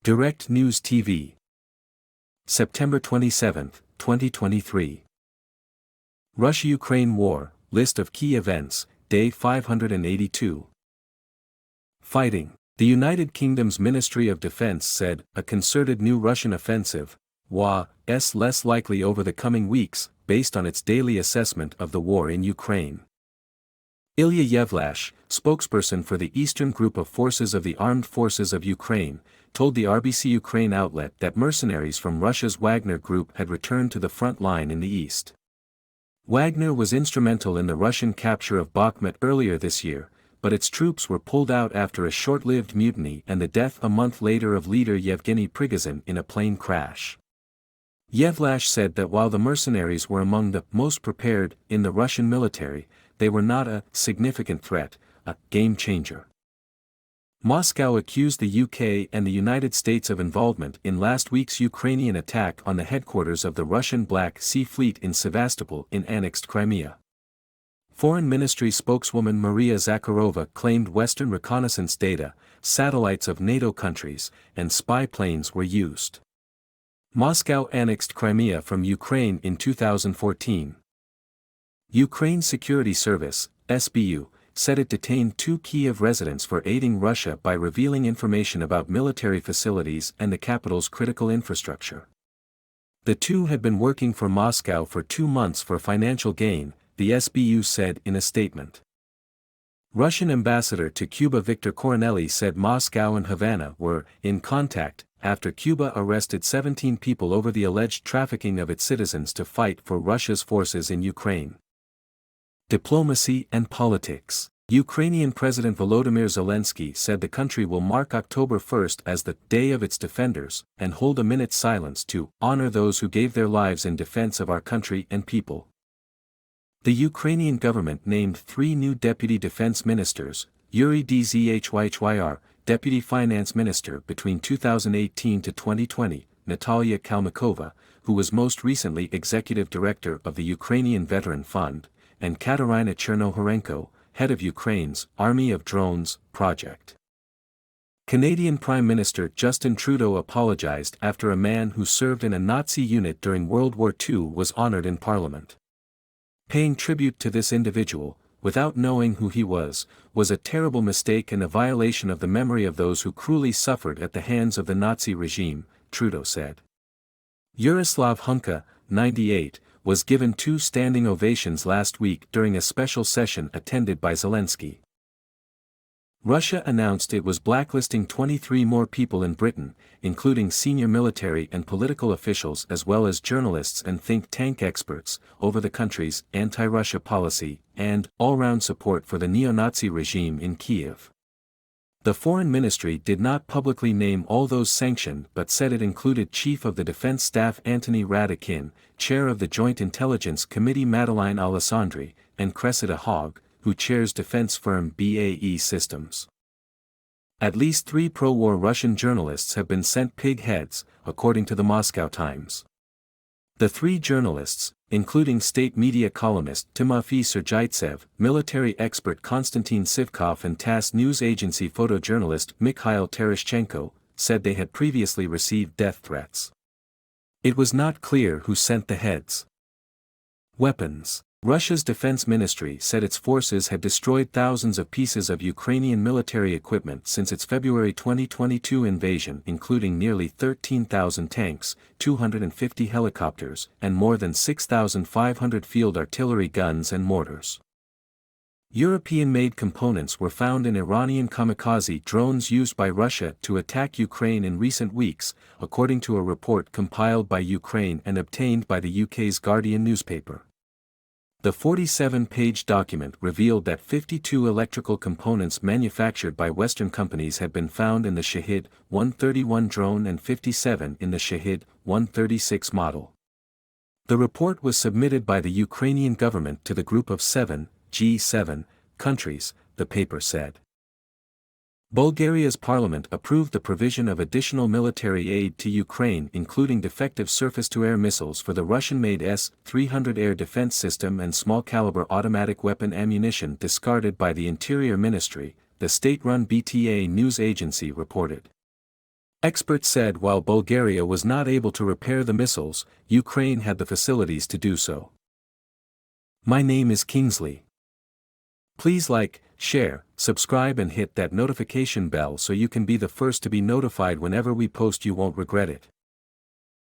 Direct News TV. September 27, 2023. Russia-Ukraine War, List of Key Events, Day 582. Fighting. The United Kingdom's Ministry of Defense said a concerted new Russian offensive was less likely over the coming weeks, based on its daily assessment of the war in Ukraine. Ilya Yevlash, spokesperson for the Eastern Group of Forces of the Armed Forces of Ukraine, told the RBC Ukraine outlet that mercenaries from Russia's Wagner Group had returned to the front line in the east. Wagner was instrumental in the Russian capture of Bakhmut earlier this year, but its troops were pulled out after a short-lived mutiny and the death a month later of leader Yevgeny Prigozhin in a plane crash. Yevlash said that while the mercenaries were among the most prepared in the Russian military, they were not a significant threat, a game changer. Moscow accused the UK and the United States of involvement in last week's Ukrainian attack on the headquarters of the Russian Black Sea Fleet in Sevastopol in annexed Crimea. Foreign Ministry spokeswoman Maria Zakharova claimed Western reconnaissance data, satellites of NATO countries, and spy planes were used. Moscow annexed Crimea from Ukraine in 2014. Ukraine Security Service, SBU, said it detained two Kyiv residents for aiding Russia by revealing information about military facilities and the capital's critical infrastructure. The two had been working for Moscow for 2 months for financial gain, the SBU said in a statement. Russian ambassador to Cuba Victor Coronelli said Moscow and Havana were in contact after Cuba arrested 17 people over the alleged trafficking of its citizens to fight for Russia's forces in Ukraine. Diplomacy and politics. Ukrainian President Volodymyr Zelensky said the country will mark October 1 as the Day of its Defenders and hold a minute's silence to honor those who gave their lives in defense of our country and people. The Ukrainian government named 3 new deputy defense ministers, Yuri Dzhytr, deputy finance minister between 2018 to 2020, Natalia Kalmykova, who was most recently executive director of the Ukrainian Veteran Fund, and Katerina Chernohorenko, head of Ukraine's Army of Drones project. Canadian Prime Minister Justin Trudeau apologized after a man who served in a Nazi unit during World War II was honored in Parliament. Paying tribute to this individual, without knowing who he was a terrible mistake and a violation of the memory of those who cruelly suffered at the hands of the Nazi regime, Trudeau said. Yaroslav Hunka, 98, was given 2 standing ovations last week during a special session attended by Zelensky. Russia announced it was blacklisting 23 more people in Britain, including senior military and political officials as well as journalists and think tank experts, over the country's anti-Russia policy and all-round support for the neo-Nazi regime in Kyiv. The Foreign Ministry did not publicly name all those sanctioned but said it included Chief of the Defense Staff Antony Radakin, Chair of the Joint Intelligence Committee Madeleine Alessandri, and Cressida Hogg, who chairs defense firm BAE Systems. At least 3 pro-war Russian journalists have been sent pig heads, according to the Moscow Times. The 3 journalists, including state media columnist Timofey Sergeytsev, military expert Konstantin Sivkov and TASS news agency photojournalist Mikhail Tereshchenko, said they had previously received death threats. It was not clear who sent the heads. Weapons. Russia's defense ministry said its forces had destroyed thousands of pieces of Ukrainian military equipment since its February 2022 invasion, including nearly 13,000 tanks, 250 helicopters, and more than 6,500 field artillery guns and mortars. European-made components were found in Iranian kamikaze drones used by Russia to attack Ukraine in recent weeks, according to a report compiled by Ukraine and obtained by the UK's Guardian newspaper. The 47-page document revealed that 52 electrical components manufactured by Western companies had been found in the Shahed 131 drone and 57 in the Shahed 136 model. The report was submitted by the Ukrainian government to the Group of 7, G7, countries, the paper said. Bulgaria's parliament approved the provision of additional military aid to Ukraine, including defective surface-to-air missiles for the Russian-made S-300 air defense system and small-caliber automatic weapon ammunition discarded by the Interior Ministry, the state-run BTA news agency reported. Experts said while Bulgaria was not able to repair the missiles, Ukraine had the facilities to do so. My name is Kingsley. Please like, share, subscribe and hit that notification bell so you can be the first to be notified whenever we post. You won't regret it.